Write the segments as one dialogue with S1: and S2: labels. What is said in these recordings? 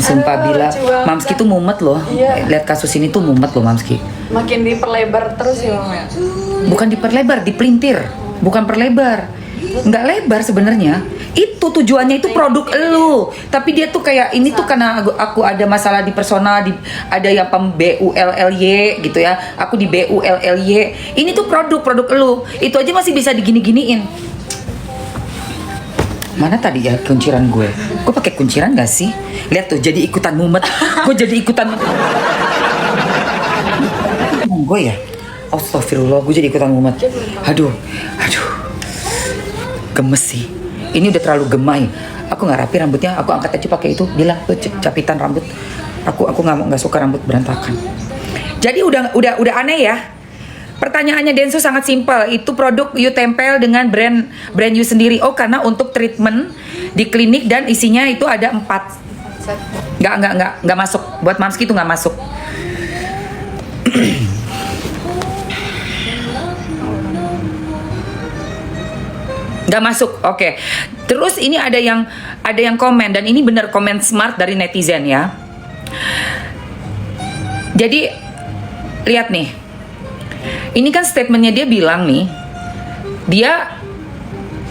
S1: Sumpah
S2: Aduh,
S1: bila
S2: lucu banget.
S1: Mamski tuh mumet loh.
S2: Iya.
S1: Lihat kasus ini tuh mumet loh Mamski.
S2: Makin diperlebar terus ya Mama ya.
S1: Bukan diperlebar, dipelintir. Bukan perlebar. Nggak lebar sebenarnya. Itu tujuannya itu produk elu. Tapi dia tuh kayak ini tuh karena aku ada masalah di personal, ada yang BULLY gitu ya. Aku di BULLY. Ini tuh produk elu. Itu aja masih bisa digini-giniin. Mana tadi ya kunciran gue? Gue pakai kunciran gak sih? Lihat tuh, jadi ikutan mumet. Gue jadi ikutan. Gue ya. Astagfirullah, gue jadi ikutan mumet. Aduh. Gemes sih. Ini udah terlalu gemai. Aku nggak rapi rambutnya. Aku angkat aja pakai itu. Bilang tuh capitan rambut. Aku nggak suka rambut berantakan. Jadi udah aneh ya. Pertanyaannya Densu sangat simpel. Itu produk you tempel dengan brand you sendiri. Oh, karena untuk treatment di klinik dan isinya itu ada 4. Nggak masuk. Buat Mamski itu nggak masuk. Nggak masuk. Oke. Terus ini ada yang komen, dan ini bener komen smart dari netizen ya. Jadi lihat nih. Ini kan statementnya dia bilang nih, dia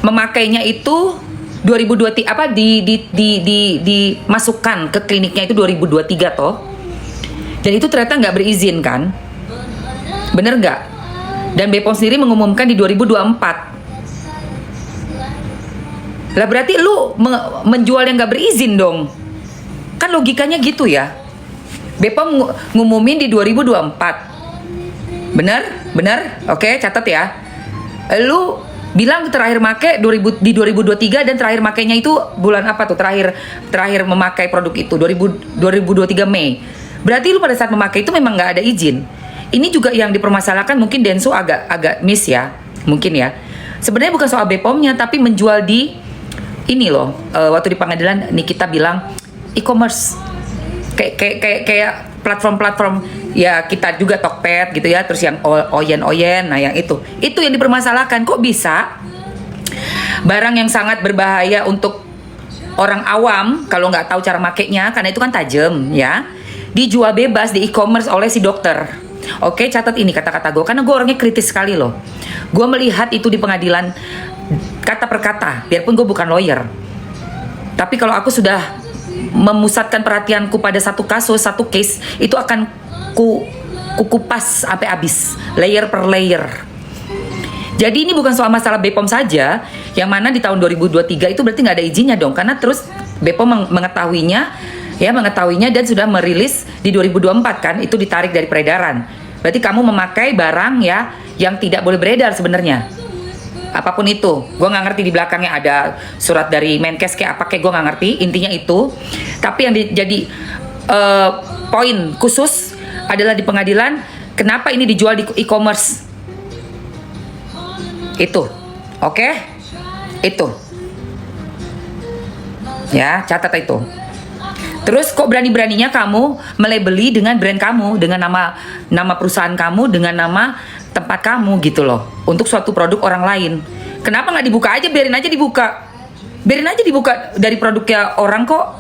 S1: memakainya itu 2023 apa dimasukkan ke kliniknya itu 2023 toh. Dan itu ternyata nggak berizin kan? Bener nggak? Dan BPOM sendiri mengumumkan di 2024. Lah berarti lu menjual yang nggak berizin dong. Kan logikanya gitu ya. BPOM ngumumin di 2024. Bener? Oke, catat ya. Lu bilang terakhir make di 2023 dan terakhir makainya itu bulan apa tuh? Terakhir memakai produk itu 2023 Mei. Berarti lu pada saat memakai itu memang nggak ada izin. Ini juga yang dipermasalahkan, mungkin Densu agak miss ya. Mungkin ya. Sebenarnya bukan soal BPOM-nya, tapi menjual di ini loh, waktu di pengadilan Nikita bilang e-commerce kayak platform ya, kita juga Tokped gitu ya, terus yang Oyen, nah yang itu yang dipermasalahkan. Kok bisa barang yang sangat berbahaya untuk orang awam kalau nggak tahu cara makainya, karena itu kan tajam ya, dijual bebas di e-commerce oleh si dokter. Oke, catat ini kata-kata gue, karena gue orangnya kritis sekali loh. Gue melihat itu di pengadilan kata per kata, biarpun gue bukan lawyer. Tapi kalau aku sudah memusatkan perhatianku pada satu kasus, satu case, itu akan kupas sampai habis, layer per layer. Jadi ini bukan soal masalah BPOM saja, yang mana di tahun 2023 itu berarti nggak ada izinnya dong, karena terus BPOM mengetahuinya dan sudah merilis di 2024 kan, itu ditarik dari peredaran. Berarti kamu memakai barang ya yang tidak boleh beredar sebenarnya. Apapun itu, gue nggak ngerti di belakangnya ada surat dari Menkes kayak apa, kayak gue nggak ngerti, intinya itu. Tapi yang jadi poin khusus adalah di pengadilan, kenapa ini dijual di e-commerce. Itu, oke? Itu ya, catat itu. Terus kok berani-beraninya kamu melabeli dengan brand kamu, dengan nama perusahaan kamu, dengan nama tempat kamu gitu loh, untuk suatu produk orang lain. Kenapa nggak dibuka aja? Biarin aja dibuka dari produknya orang kok.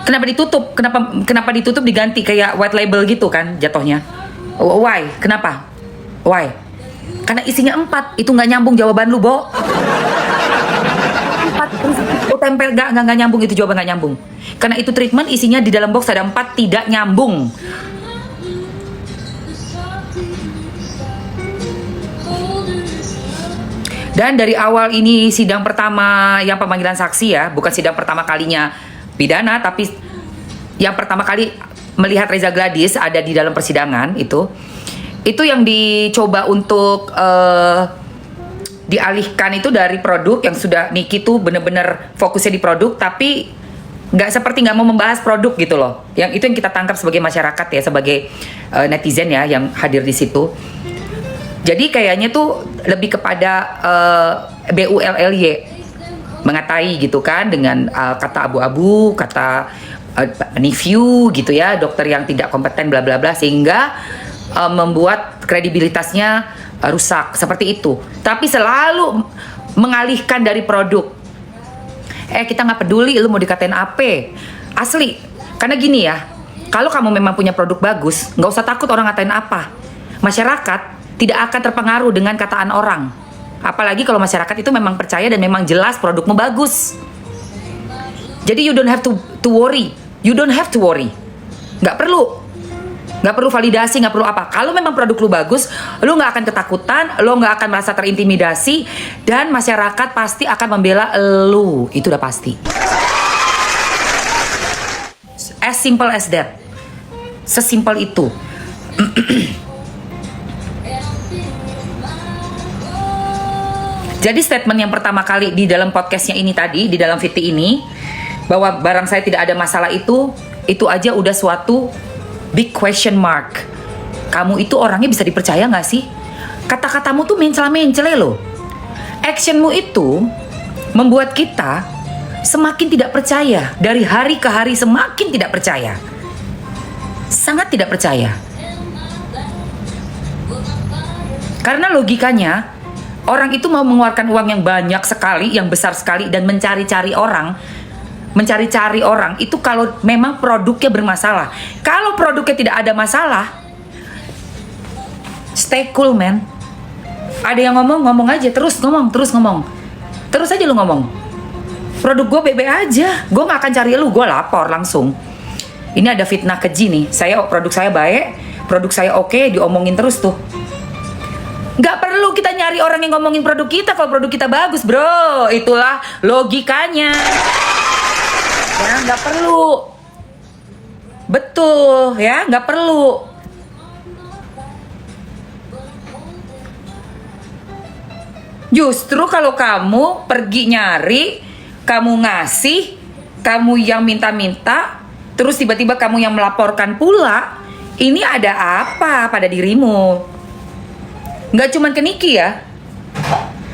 S1: Kenapa ditutup? Kenapa ditutup diganti kayak white label gitu kan jatuhnya? Why? Kenapa? Why? Karena isinya 4, itu nggak nyambung jawaban lu, Bo. 4 tempel nggak nyambung, itu jawaban nggak nyambung. Karena itu treatment isinya di dalam box ada 4, tidak nyambung. Dan dari awal ini sidang pertama yang pemanggilan saksi ya, bukan sidang pertama kalinya pidana, tapi yang pertama kali melihat Reza Gladys ada di dalam persidangan itu yang dicoba untuk dialihkan itu dari produk yang sudah Niki tuh bener-bener fokusnya di produk, tapi nggak mau membahas produk gitu loh. Yang itu yang kita tangkap sebagai masyarakat ya, sebagai netizen ya yang hadir di situ. Jadi kayaknya tuh lebih kepada BULLY mengatai gitu kan, dengan kata abu-abu, kata review gitu ya, dokter yang tidak kompeten bla bla bla, sehingga membuat kredibilitasnya rusak seperti itu. Tapi selalu mengalihkan dari produk. Kita nggak peduli lu mau dikatain apa, asli Karena gini ya, kalau kamu memang punya produk bagus, nggak usah takut orang ngatain apa. Masyarakat tidak akan terpengaruh dengan kataan orang. Apalagi kalau masyarakat itu memang percaya dan memang jelas produkmu bagus. Jadi you don't have to worry. You don't have to worry. Nggak perlu. Nggak perlu validasi, nggak perlu apa. Kalau memang produk lu bagus, lu nggak akan ketakutan, lu nggak akan merasa terintimidasi, dan masyarakat pasti akan membela lu. Itu udah pasti. As simple as that. Sesimpel itu. Jadi statement yang pertama kali di dalam podcastnya ini tadi, di dalam VT ini, bahwa barang saya tidak ada masalah itu aja udah suatu big question mark. Kamu itu orangnya bisa dipercaya gak sih? Kata-katamu tuh mencela-mencele loh. Actionmu itu membuat kita semakin tidak percaya. Dari hari ke hari semakin tidak percaya. Sangat tidak percaya. Karena logikanya, orang itu mau mengeluarkan uang yang banyak sekali, yang besar sekali, dan mencari-cari orang itu kalau memang produknya bermasalah. Kalau produknya tidak ada masalah, stay cool man. Ada yang ngomong aja, terus ngomong. Terus aja lu ngomong. Produk gue bebe aja, gue gak akan cari lu, gue lapor langsung. Ini ada fitnah keji nih. Produk saya baik, produk saya oke, diomongin terus tuh. Gak perlu kita nyari orang yang ngomongin produk kita kalau produk kita bagus, bro. Itulah logikanya. Ya, nggak perlu. Betul, ya, nggak perlu. Justru kalau kamu pergi nyari, kamu ngasih, kamu yang minta-minta, terus tiba-tiba kamu yang melaporkan pula, ini ada apa pada dirimu? Nggak cuman ke Niki ya,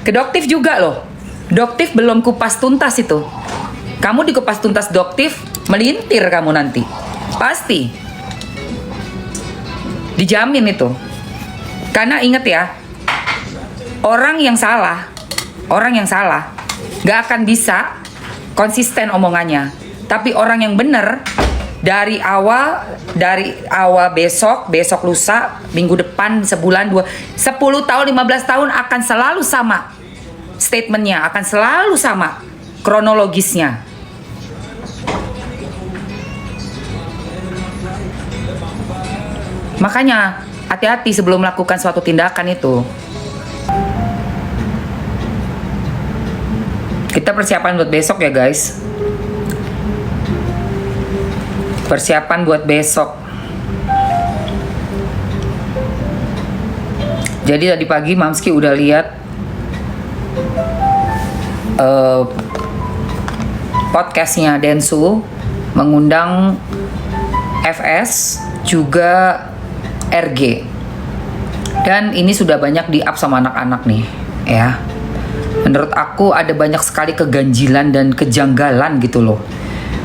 S1: ke Doktif juga loh. Doktif belum kupas tuntas itu. Kamu dikupas tuntas Doktif, melintir kamu nanti. Pasti. Dijamin itu. Karena ingat ya, orang yang salah gak akan bisa konsisten omongannya. Tapi orang yang benar, dari awal besok lusa, minggu depan, sebulan, 10 tahun, 15 tahun akan selalu sama. Statementnya akan selalu sama. Kronologisnya. Makanya hati-hati sebelum melakukan suatu tindakan itu. Kita persiapan buat besok ya guys. Persiapan buat besok. Jadi tadi pagi Mamski udah lihat podcastnya Densu mengundang FS juga RG, dan ini sudah banyak di up sama anak-anak nih ya. Menurut aku ada banyak sekali keganjilan dan kejanggalan gitu loh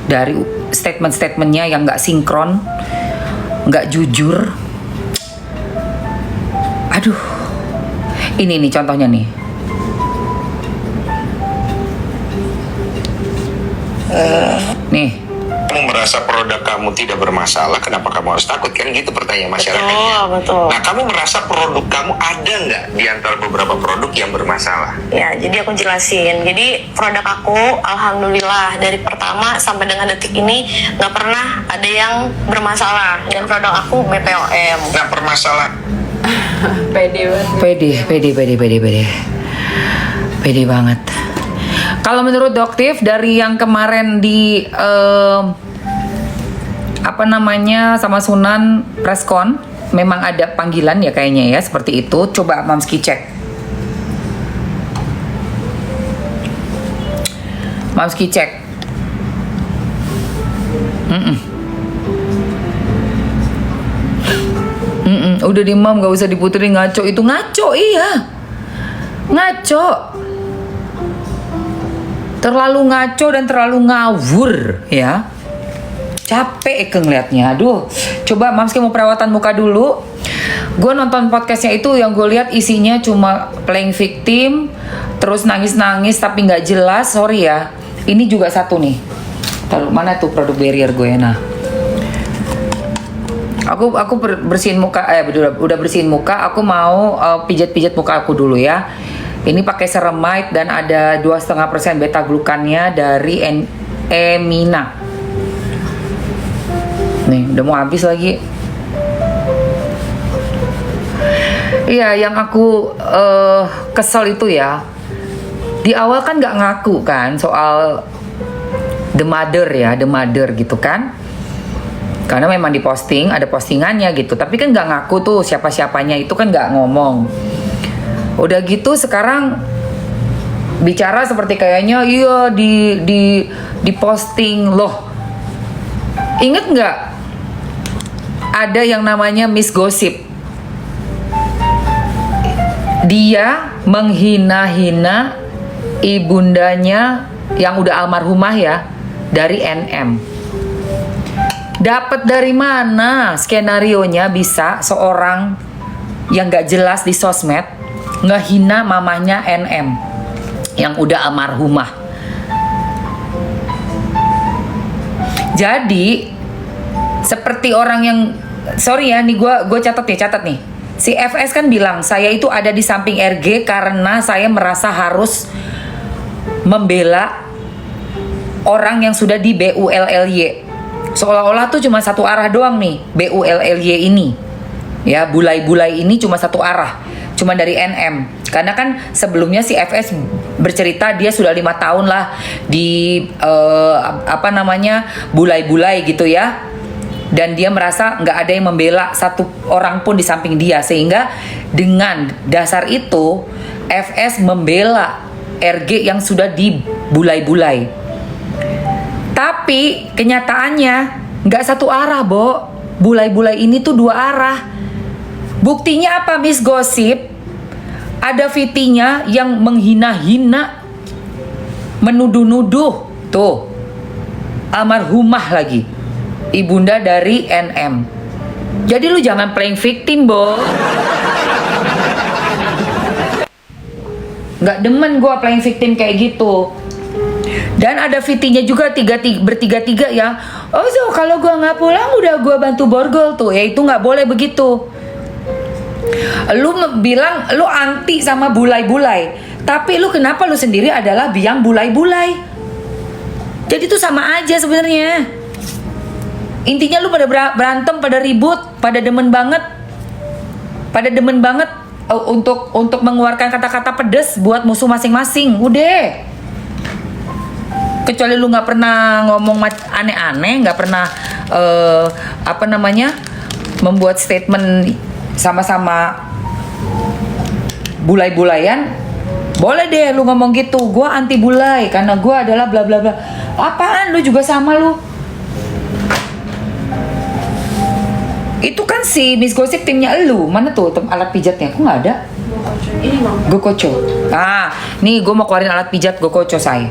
S1: dari statement-statementnya yang nggak sinkron, nggak jujur. Aduh, ini nih contohnya nih. Nih,
S3: kamu merasa produk kamu tidak bermasalah, kenapa kamu harus takut? Kan gitu pertanyaan masyarakatnya.
S2: Betul.
S3: Nah, kamu merasa produk kamu ada nggak di antara beberapa produk yang bermasalah?
S4: Ya, jadi aku jelasin. Jadi produk aku, alhamdulillah dari pertama sampai dengan detik ini nggak pernah ada yang bermasalah. Dan produk aku BPOM.
S3: Nah, permasalahan
S1: Pede banget. Kalau menurut Doktif dari yang kemarin di sama Sunan preskon, memang ada panggilan ya kayaknya ya seperti itu. Coba Mamski cek. Mamski cek. Udah di Mam, gak usah diputerin, ngaco itu. Ngaco, iya. Ngaco. Terlalu ngaco dan terlalu ngawur ya. Capek ngeliatnya. Aduh, coba Mamski mau perawatan muka dulu. Gue nonton podcastnya itu, yang gue lihat isinya cuma playing victim, terus nangis-nangis tapi nggak jelas. Sorry ya. Ini juga satu nih. Taruh mana tuh produk barrier gue? Nah, Bersihin muka, udah bersihin muka. Aku mau pijat-pijat muka aku dulu ya. Ini pakai ceramide dan ada 2,5% beta glukannya dari Emina. Nih, udah mau habis lagi. Iya, yang aku kesel itu ya. Di awal kan nggak ngaku kan soal the mother gitu kan. Karena memang diposting, ada postingannya gitu. Tapi kan nggak ngaku tuh siapa-siapanya, itu kan nggak ngomong. Udah gitu sekarang bicara seperti kayaknya iya di posting loh. Ingat nggak ada yang namanya Miss Gossip? Dia menghina-hina ibundanya yang udah almarhumah ya, dari NM. Dapat dari mana skenarionya bisa seorang yang gak jelas di sosmed ngehina mamanya NM yang udah almarhumah? Jadi seperti orang yang, sorry ya, nih gue catat nih. Si FS kan bilang, saya itu ada di samping RG karena saya merasa harus membela orang yang sudah di BULLY. Seolah-olah tuh cuma satu arah doang nih BULLY ini. Ya, bulai-bulai ini cuma satu arah, cuma dari NM. Karena kan sebelumnya si FS bercerita dia sudah 5 tahun lah di bulai-bulai gitu ya. Dan dia merasa nggak ada yang membela satu orang pun di samping dia, sehingga dengan dasar itu FS membela RG yang sudah dibulai-bulai. Tapi kenyataannya nggak satu arah, Bo. Bulai-bulai ini tuh 2 arah. Buktinya apa, Miss Gossip? Ada VT-nya yang menghina-hina, menuduh-nuduh tuh almarhumah lagi, ibunda dari NM. Jadi lu jangan playing victim, Bo. Nggak demen gue playing victim kayak gitu. Dan ada VT-nya juga bertiga-tiga ya. Oh, so kalau gue nggak pulang udah gue bantu borgol tuh. Ya itu nggak boleh begitu. Lu bilang lu anti sama bulai-bulai, tapi lu kenapa lu sendiri adalah biang bulai-bulai? Jadi itu sama aja sebenarnya. Intinya lu pada berantem, pada ribut, pada demen banget untuk mengeluarkan kata-kata pedes buat musuh masing-masing. Udah. Kecuali lu nggak pernah ngomong aneh-aneh, nggak pernah membuat statement sama-sama bulai-bulayan, boleh deh lu ngomong gitu. Gua anti bulai karena gua adalah bla bla bla. Apaan, lu juga sama lu. Itu kan si Miss Gossip timnya elu. Mana tuh alat pijatnya? Kok nggak ada?
S2: Ini Mam.
S1: Gokocho. Ah, nih gue mau keluarin alat pijat Gokocho, say.